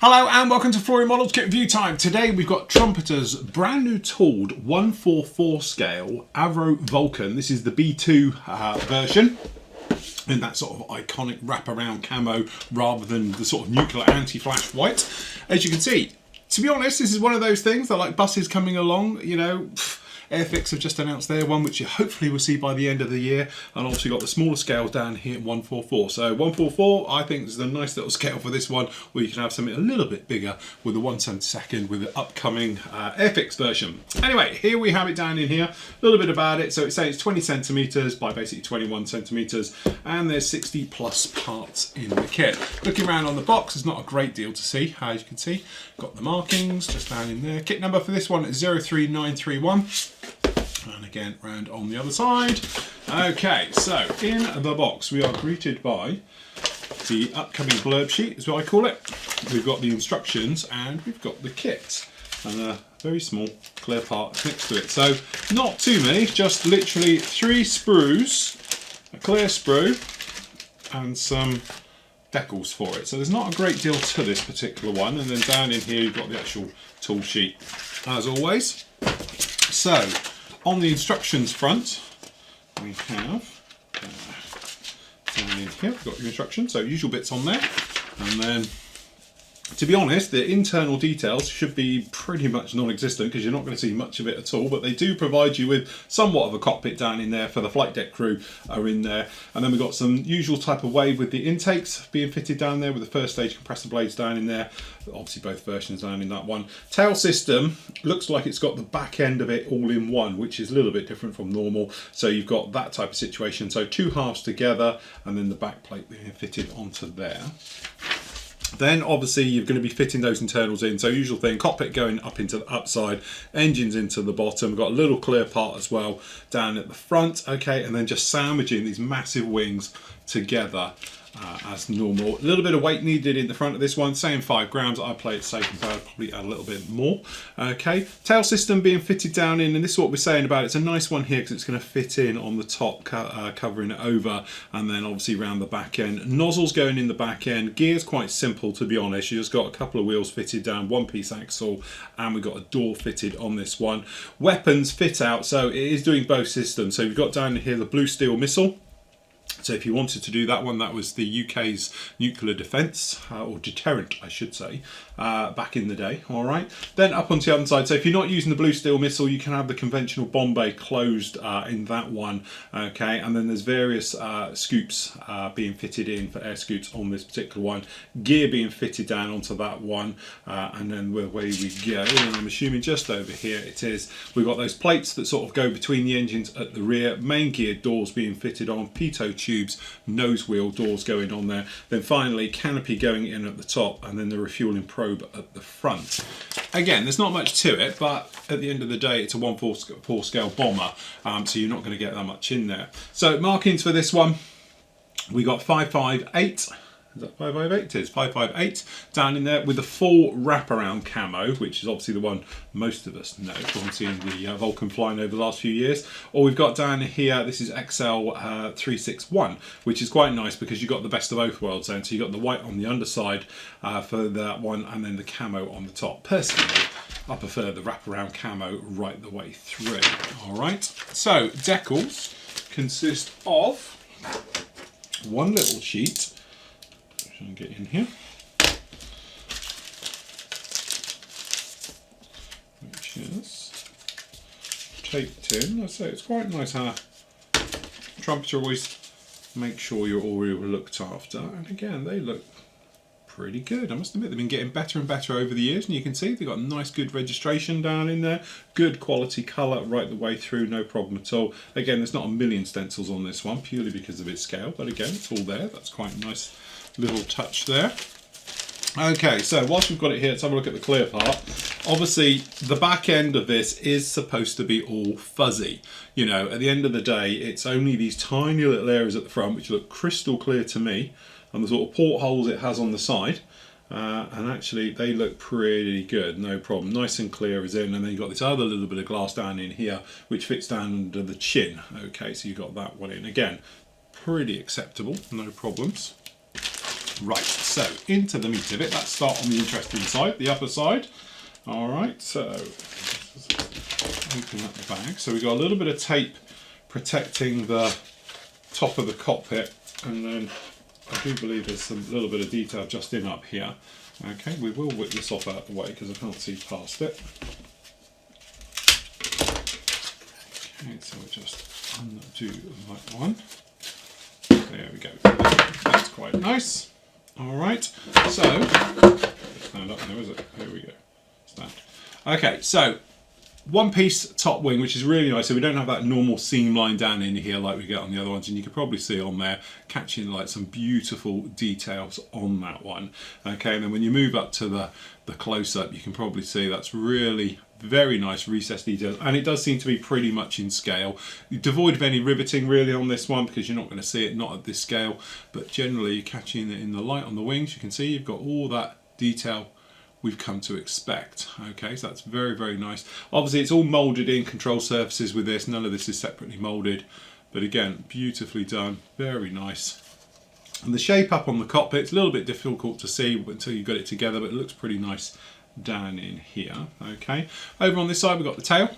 Hello and welcome to Flooring Models Kit Review Time. Today we've got Trumpeter's brand new tooled 144 scale Avro Vulcan. This is the B2 version in that sort of iconic wraparound camo rather than the sort of nuclear anti-flash white. As you can see, to be honest, this is one of those things that, like buses coming along, you know, Airfix have just announced their one, which you hopefully will see by the end of the year, and also got the smaller scale down here at 144. So 144, I think, is a nice little scale for this one, where you can have something a little bit bigger with the 1/72 with the upcoming Airfix version. Anyway, here we have it down in here. A little bit about it. So it's saying it's 20 centimeters by basically 21 centimeters, and there's 60 plus parts in the kit. Looking around on the box, there's not a great deal to see, as you can see. Got the markings just down in there. Kit number for this one is 03931. And again, round on the other side. Okay, so in the box we are greeted by the upcoming blurb sheet, is what I call it. We've got the instructions and we've got the kit. And a very small clear part next to it. So not too many, just literally 3 sprues, a clear sprue, and some decals for it. So there's not a great deal to this particular one. And then down in here you've got the actual tool sheet, as always. So on the instructions front, we have down in here, we've got your instructions, so usual bits on there, and then, to be honest, the internal details should be pretty much non-existent because you're not going to see much of it at all, but they do provide you with somewhat of a cockpit down in there for the flight deck crew are in there. And then we've got some usual type of wave with the intakes being fitted down there with the first stage compressor blades down in there. Obviously both versions down in that one. Tail system looks like it's got the back end of it all in one, which is a little bit different from normal. So you've got that type of situation. So 2 halves together and then the back plate being fitted onto there. Then obviously you're going to be fitting those internals in. So usual thing, cockpit going up into the upside, engines into the bottom. We've got a little clear part as well down at the front. Okay, and then just sandwiching these massive wings together as normal. A little bit of weight needed in the front of this one, saying 5 grams. I play it safe and sound, probably add a little bit more. Okay, tail system being fitted down in, and this is what we're saying about it. It's a nice one here because it's going to fit in on the top, covering it over, and then obviously around the back end. Nozzles going in the back end. Gear's quite simple, to be honest. You just got a couple of wheels fitted down, 1-piece axle, and we've got a door fitted on this one. Weapons fit out, so it is doing both systems. So you've got down here the blue steel missile. So if you wanted to do that one, that was the UK's nuclear defence, or deterrent I should say, back in the day, alright. Then up onto the other side, so if you're not using the blue steel missile, you can have the conventional bomb bay closed in that one, okay. And then there's various scoops being fitted in for air scoops on this particular one. Gear being fitted down onto that one, and then away we go. And I'm assuming just over here it is. We've got those plates that sort of go between the engines at the rear, main gear doors being fitted on, pitot tubes, nose wheel doors going on there, then finally canopy going in at the top, and then the refueling probe at the front. Again, there's not much to it, but at the end of the day it's a 1/4 scale bomber, so you're not going to get that much in there. So markings for this one, we got 558. Is that 558? It is 558 down in there with the full wraparound camo, which is obviously the one most of us know from seeing the Vulcan flying over the last few years. Or we've got down here, this is XL 361, which is quite nice because you've got the best of both worlds then. So you've got the white on the underside for that one, and then the camo on the top. Personally, I prefer the wraparound camo right the way through. All right, so decals consist of one little sheet. And get in here, which is taped in. I say it's quite nice how Trumpeter always make sure you're all looked after, and again they look pretty good. I must admit they've been getting better and better over the years, and you can see they've got a nice good registration down in there, good quality colour right the way through, no problem at all. Again, there's not a million stencils on this one purely because of its scale, but again it's all there. That's quite nice little touch there. Okay, so whilst we've got it here, let's have a look at the clear part. Obviously the back end of this is supposed to be all fuzzy. You know, at the end of the day it's only these tiny little areas at the front which look crystal clear to me, and the sort of portholes it has on the side, and actually they look pretty good, no problem, nice and clear as in. And then you've got this other little bit of glass down in here which fits down under the chin. Okay, so you've got that one in, again pretty acceptable, no problems. Right, so into the meat of it. Let's start on the interesting side, the upper side. All right, so open up the bag. So we've got a little bit of tape protecting the top of the cockpit, and then I do believe there's a little bit of detail just in up here. Okay, we will whip this off out of the way because I can't see past it. Okay, so we'll just undo that one. There we go. That's quite nice. All right, so stand up now, is it? There we go. Stand. Okay, so one piece top wing, which is really nice. So we don't have that normal seam line down in here like we get on the other ones, and you can probably see on there catching like some beautiful details on that one. Okay, and then when you move up to the close-up, you can probably see that's really very nice recessed details, and it does seem to be pretty much in scale. You're devoid of any riveting really on this one because you're not going to see it, not at this scale, but generally you're catching it in the light on the wings. You can see you've got all that detail we've come to expect. Okay, so that's very, very nice. Obviously it's all molded in control surfaces with this, none of this is separately molded, but again, beautifully done, very nice. And the shape up on the cockpit, it's a little bit difficult to see until you've got it together, but it looks pretty nice down in here. Okay, over on this side we've got the tail.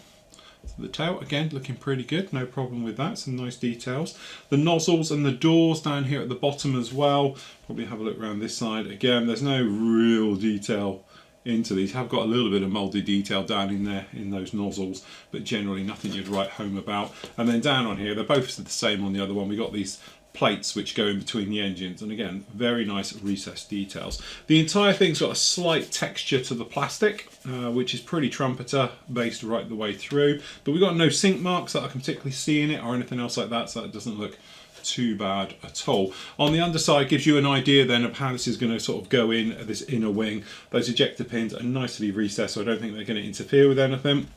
So the tail, again, looking pretty good, no problem with that, some nice details. The nozzles and the doors down here at the bottom as well. Probably have a look around this side. Again, there's no real detail into these. Have got a little bit of mouldy detail down in there in those nozzles, but generally nothing you'd write home about. And then down on here, they're both the same on the other one. We got these plates which go in between the engines, and again, very nice recessed details. The entire thing's got a slight texture to the plastic, which is pretty Trumpeter based right the way through, but we've got no sink marks that I can particularly see in it or anything else like that, so that doesn't look too bad at all. On the underside gives you an idea then of how this is going to sort of go in this inner wing. Those ejector pins are nicely recessed, so I don't think they're going to interfere with anything.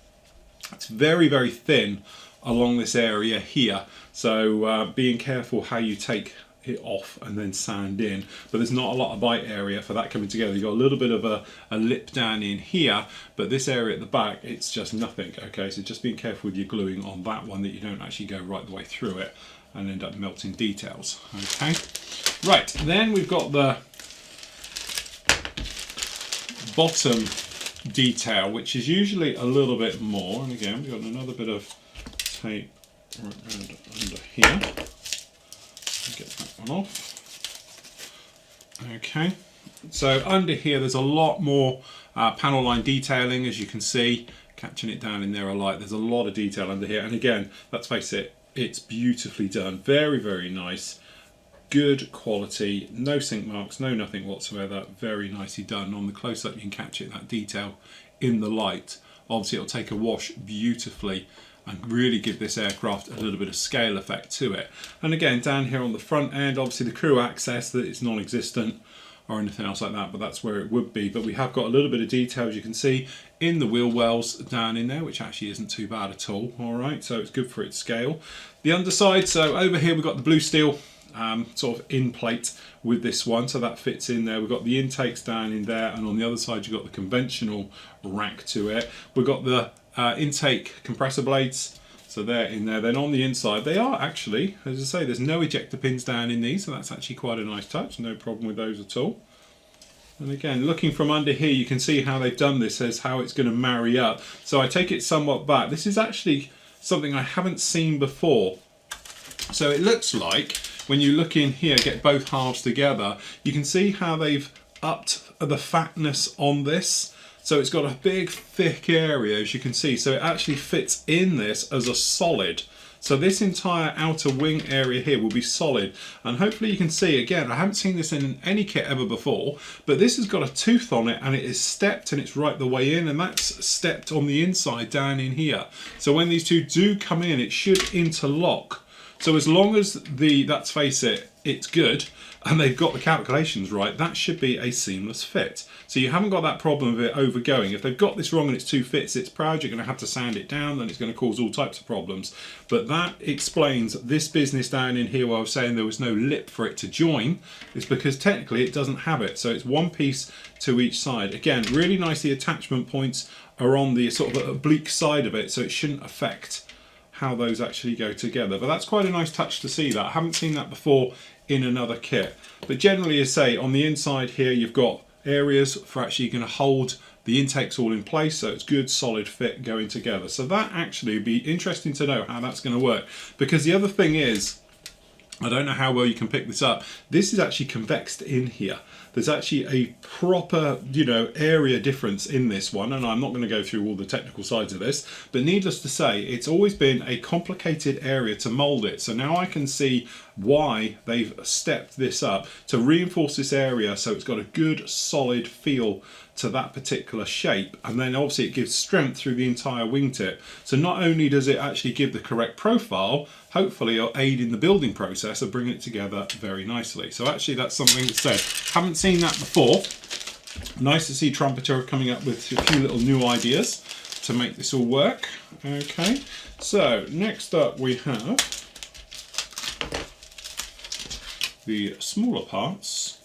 It's very, very thin along this area here, so being careful how you take it off and then sand in, but there's not a lot of bite area for that coming together. You've got a little bit of a lip down in here, but this area at the back, it's just nothing. Okay, so just being careful with your gluing on that one that you don't actually go right the way through it and end up melting details. Okay, right, then we've got the bottom detail, which is usually a little bit more, and again we've got another bit of tape right around under here. Get that one off. Okay, so under here there's a lot more panel line detailing, as you can see, catching it down in there a light. There's a lot of detail under here, and again, let's face it, it's beautifully done, very, very nice, good quality, no sink marks, no nothing whatsoever, very nicely done. On the close-up you can catch it, that detail in the light. Obviously it'll take a wash beautifully and really give this aircraft a little bit of scale effect to it. And again, down here on the front end, obviously the crew access, that it's non-existent or anything else like that, but that's where it would be. But we have got a little bit of detail, as you can see, in the wheel wells down in there, which actually isn't too bad at all. All right, so it's good for its scale. The underside, so over here we've got the blue steel sort of in plate with this one, so that fits in there. We've got the intakes down in there, and on the other side you've got the conventional rack to it. We've got the intake compressor blades, so they're in there. Then on the inside they are actually, as I say, there's no ejector pins down in these, so that's actually quite a nice touch, no problem with those at all. And again, looking from under here, you can see how they've done this as how it's going to marry up. So I take it somewhat back. This is actually something I haven't seen before. So it looks like when you look in here, get both halves together, you can see how they've upped the fatness on this. So it's got a big thick area, as you can see, so it actually fits in this as a solid. So this entire outer wing area here will be solid, and hopefully you can see, again, I haven't seen this in any kit ever before, but this has got a tooth on it and it is stepped and it's right the way in, and that's stepped on the inside down in here. So when these two do come in, it should interlock. So as long as let's face it, it's good, and they've got the calculations right, that should be a seamless fit. So you haven't got that problem of it overgoing. If they've got this wrong and it's two fits, it's proud, you're going to have to sand it down, and it's going to cause all types of problems. But that explains this business down in here where I was saying there was no lip for it to join, is because technically it doesn't have it. So it's one piece to each side. Again, really nice, the attachment points are on the sort of oblique side of it, so it shouldn't affect how those actually go together. But that's quite a nice touch to see that. I haven't seen that before in another kit. But generally, as I say, on the inside here, you've got areas for actually going to hold the intakes all in place, so it's good solid fit going together. So that actually would be interesting to know how that's going to work, because the other thing is, I don't know how well you can pick this up, this is actually convexed in here. There's actually a proper, area difference in this one, and I'm not going to go through all the technical sides of this, but needless to say, it's always been a complicated area to mold it. So now I can see why they've stepped this up to reinforce this area so it's got a good solid feel to that particular shape, and then obviously it gives strength through the entire wingtip. So not only does it actually give the correct profile, hopefully it'll aid in the building process of bringing it together very nicely. So actually that's something that said, haven't seen that before. Nice to see Trumpeter coming up with a few little new ideas to make this all work. Okay, so next up we have the smaller parts.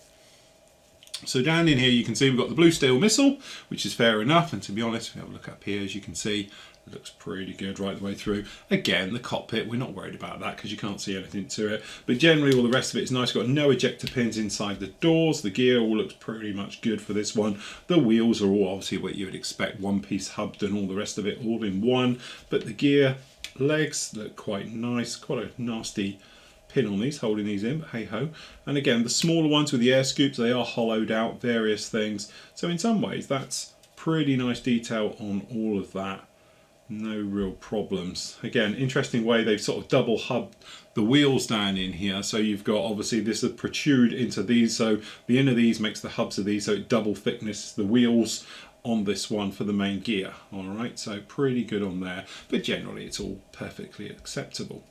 So down in here you can see we've got the blue steel missile, which is fair enough, and to be honest, if we have a look up here, as you can see, it looks pretty good right the way through. Again, the cockpit, we're not worried about that because you can't see anything to it, but generally all the rest of it is nice. Got no ejector pins inside the doors. The gear all looks pretty much good for this one. The wheels are all obviously what you would expect, one piece hubbed and all the rest of it all in one, but the gear legs look quite nice. Quite a nasty pin on these, holding these in, but hey ho. And again, the smaller ones with the air scoops, they are hollowed out, various things. So in some ways, that's pretty nice detail on all of that. No real problems. Again, interesting way they've sort of double hubbed the wheels down in here. So you've got obviously this that protrude into these. So the end of these makes the hubs of these, so it double thickness the wheels on this one for the main gear. All right, so pretty good on there. But generally, it's all perfectly acceptable.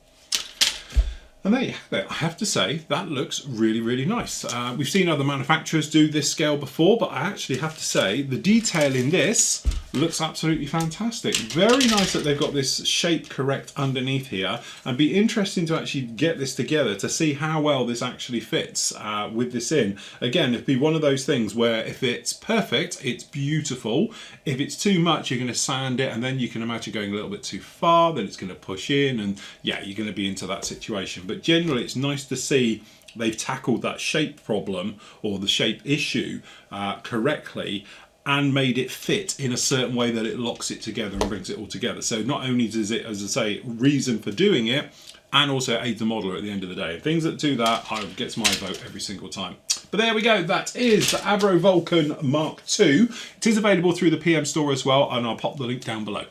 And there you have it. I have to say, that looks really, really nice. We've seen other manufacturers do this scale before, but I actually have to say, the detail in this looks absolutely fantastic. Very nice that they've got this shape correct underneath here, and be interesting to actually get this together to see how well this actually fits with this in. Again, it'd be one of those things where if it's perfect, it's beautiful. If it's too much, you're going to sand it, and then you can imagine going a little bit too far, then it's going to push in, and yeah, you're going to be into that situation. But generally, it's nice to see they've tackled that shape problem or the shape issue correctly, and made it fit in a certain way that it locks it together and brings it all together. So not only does it, as I say, reason for doing it, and also aid the modeler at the end of the day. Things that do that, gets my vote every single time. But there we go, that is the Avro Vulcan Mark II. It is available through the PM store as well, and I'll pop the link down below.